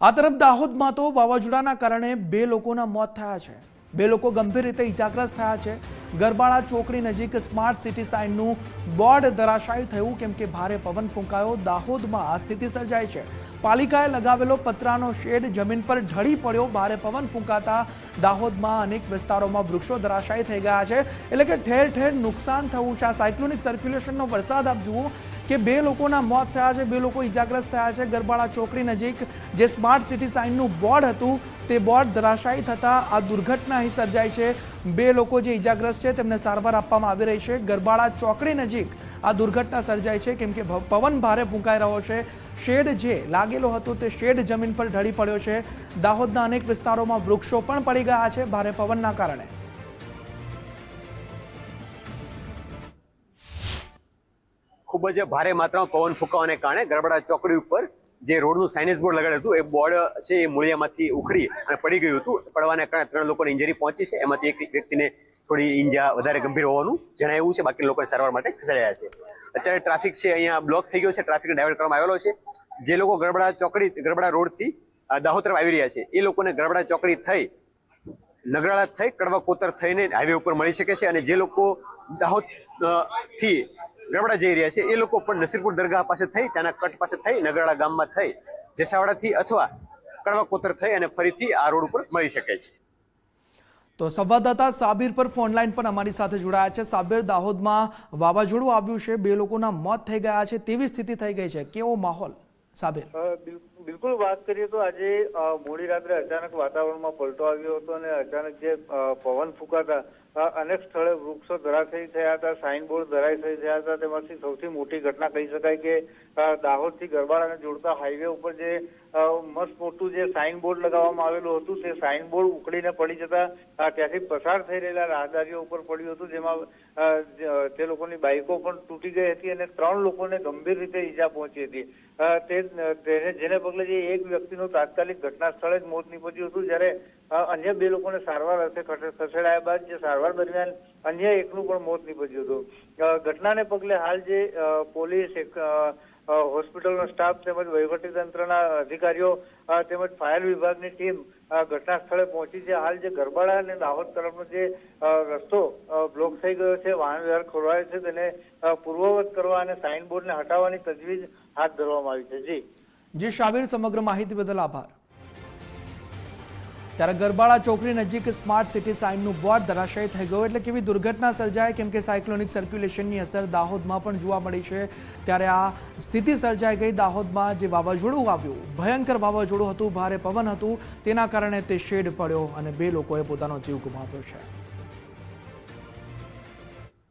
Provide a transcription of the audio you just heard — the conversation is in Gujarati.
આ તરફ દાહોદમાં તો વાવાઝોડાના કારણે બે લોકોના મોત થયા છે। બે લોકો ગંભીર રીતે ઇજાગ્રસ્ત થયા છે। ગરબાડા ચોકડી નજીક સ્માર્ટ સિટી સાઇનનું બોર્ડ ધરાશાયી થયું કેમ કે ભારે પવન ફૂંકાયો। દાહોદમાં આ સ્થિતિ સર્જાઈ છે। પાલિકાએ લગાવેલો પતરાનો શેડ જમીન પર ઢળી પડ્યો। ભારે પવન ફૂંકાતા દાહોદમાં અનેક વિસ્તારોમાં વૃક્ષો ધરાશાયી થઈ ગયા છે, એટલે કે ઠેર ઠેર નુકસાન થયું છે। આ સાયક્લોનિક સર્ક્યુલેશનનો વરસાદ આપ જુઓ કે બે લોકોના મોત થયા છે, બે લોકો ઇજાગ્રસ્ત થયા છે। ગરબાડા ચોકડી નજીક જે સ્માર્ટ સિટી સાઇનનું બોર્ડ હતું તે બોર્ડ ધરાશાયી થતા આ દુર્ઘટના અહીં સર્જાઈ છે। બે લોકો જે ઇજાગ્રસ્ત છે તેમને સારવાર આપવામાં આવી રહી છે। ગરબાડા ચોકડી નજીક આ દુર્ઘટના સર્જાઈ છે કેમ કે પવન ભારે ફૂંકાઈ રહ્યો છે। શેડ જે લાગેલો હતો તે શેડ જમીન પર ઢળી પડ્યો છે। દાહોદના અનેક વિસ્તારોમાં વૃક્ષો પણ પડી ગયા છે ભારે પવનના કારણે। ખૂબ જ ભારે માત્રામાં પવન ફૂંકાવાને કારણે ગરબાડા ચોકડી ઉપર જે રોડનું સાઇનેજ બોર્ડ લગાડેલું હતું એ બોર્ડ છે એ મૂળિયામાંથી ઉખડી અને પડી ગયું હતું। પડવાને કારણે 3 લોકોને ઇન્જરી પહોંચી છે। એમાંથી એક વ્યક્તિને થોડી ઈજા વધારે ગંભીર હોવાનું જણાવ્યું છે, બાકી લોકોને સારવાર માટે ખસેડાયા છે। અત્યારે ટ્રાફિક છે અહીંયા બ્લોક થઈ ગયો છે, ટ્રાફિકને ડાયવર્ટ કરવામાં આવેલો છે। જે લોકો ગરબાડા રોડથી દાહોદ તરફ આવી રહ્યા છે એ લોકોને ગરબાડા ચોકડી થઈ નગરાળા થઈ કડવા કોતર થઈને હાઈવે ઉપર મળી શકે છે। અને જે લોકો દાહોદ થી ગરબાડા જઈ રહ્યા છે એ લોકો પણ નસીરપુર દરગાહ પાસે થઈ, ત્યાંના કટ પાસે થઈ, નગરાળા ગામમાં થઈ, જેસાવાડાથી અથવા કડવા કોતર થઈ અને ફરીથી આ રોડ ઉપર મળી શકે છે। તો સંવાદદાતા સાબિર પર ફોન લાઈન પર અમારી સાથે જોડાયા છે। સાબિર, દાહોદમાં વાવાઝોડું આવ્યું છે, બે લોકોના મોત થઈ ગયા છે, તેવી સ્થિતિ થઈ ગઈ છે, કેવો માહોલ સાબિર? બિલકુલ વાત કરીએ તો આજે મોડી રાત્રે અચાનક વાતાવરણમાં પલટો આવ્યો હતો અને અચાનક જે પવન ફૂંકાતા અનેક સ્થળે વૃક્ષો ધરાશાયી થયા હતા, સાઇન બોર્ડ ધરાશાયી થયા હતા। તેમાંથી સૌથી મોટી ઘટના કહી શકાય કે દાહોદથી ગરબાડાને જોડતા હાઈવે ઉપર જે મસ્ત મોટું જે સાઇન બોર્ડ લગાવવામાં આવેલું હતું તે સાઇન બોર્ડ ઉખડીને પડી જતા ત્યાંથી પસાર થઈ રહેલા રાહદારીઓ ઉપર પડ્યું હતું, જેમાં તે લોકોની બાઇકો પણ તૂટી ગઈ હતી અને 3 લોકોને ગંભીર રીતે ઈજા પહોંચી હતી। જેને પગલે જે એક વ્યક્તિનું તાત્કાલિક ઘટના સ્થળે જ મોત નીપજ્યું હતું, જ્યારે અન્ય 2 લોકોને સારવાર અર્થે ખસેડાયા બાદ જે સારવાર દરમિયાન અન્ય એકનું પણ મોત નીપજ્યું હતું। ઘટનાને પગલે હાલ જે પોલીસ, હોસ્પિટલનો સ્ટાફ તેમજ વહીવટીતંત્રના અધિકારીઓ તેમજ ફાયર વિભાગની ટીમ ઘટના સ્થળે પહોંચી છે। હાલ જે ગરબાડા અને દાહોદ તરફનો જે રસ્તો બ્લોક થઈ ગયો છે, વાહન વ્યવહાર ખોરવાયો છે, તેને પૂર્વવત કરવા અને સાઇન બોર્ડને હટાવવાની તજવીજ હાથ ધરવામાં આવી છે। જી સાબિર, સમગ્ર માહિતી બદલ આભાર। ત્યારે ગરબાડા ચોકડી નજીક સ્માર્ટ સિટી સાઇનનું બોર્ડ ધરાશાયી થઈ ગયું, એટલે કેવી દુર્ઘટના સર્જાય કેમ કે સાયક્લોનિક સર્ક્યુલેશનની અસર દાહોદમાં પણ જોવા મળી છે। ત્યારે આ સ્થિતિ સર્જાઈ ગઈ દાહોદમાં। જે વાવાઝોડું આવ્યું, ભયંકર વાવાઝોડું હતું, ભારે પવન હતું, તેના કારણે તે શેડ પડ્યો અને 2 લોકોએ પોતાનો જીવ ગુમાવ્યો છે।